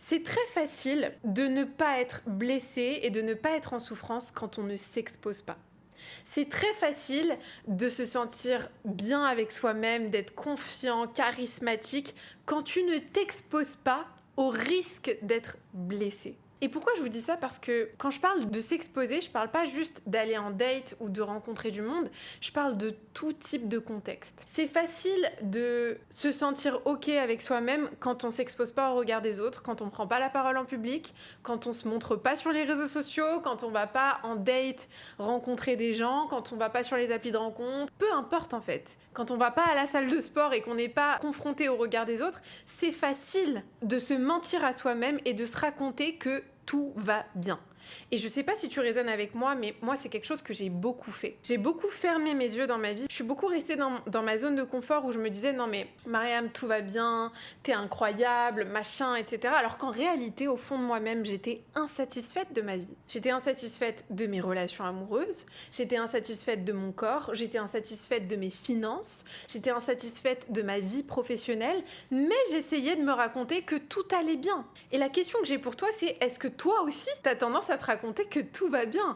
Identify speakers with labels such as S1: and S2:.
S1: C'est très facile de ne pas être blessé et de ne pas être en souffrance quand on ne s'expose pas. C'est très facile de se sentir bien avec soi-même, d'être confiant, charismatique, quand tu ne t'exposes pas au risque d'être blessé. Et pourquoi je vous dis ça? Parce que quand je parle de s'exposer, je parle pas juste d'aller en date ou de rencontrer du monde, je parle de tout type de contexte. C'est facile de se sentir ok avec soi-même quand on s'expose pas au regard des autres, quand on prend pas la parole en public, quand on se montre pas sur les réseaux sociaux, quand on va pas en date rencontrer des gens, quand on va pas sur les applis de rencontre, peu importe en fait. Quand on va pas à la salle de sport et qu'on n'est pas confronté au regard des autres, c'est facile de se mentir à soi-même et de se raconter que tout va bien. Et je sais pas si tu résonnes avec moi, mais moi c'est quelque chose que j'ai beaucoup fait. J'ai beaucoup fermé mes yeux dans ma vie. Je suis beaucoup restée dans ma zone de confort où je me disais non mais Mariam, tout va bien, t'es incroyable, machin, etc. Alors qu'en réalité, au fond de moi-même, j'étais insatisfaite de ma vie. J'étais insatisfaite de mes relations amoureuses, j'étais insatisfaite de mon corps, j'étais insatisfaite de mes finances, j'étais insatisfaite de ma vie professionnelle, mais j'essayais de me raconter que tout allait bien. Et la question que j'ai pour toi, c'est est-ce que toi aussi, t'as tendance à te raconter que tout va bien?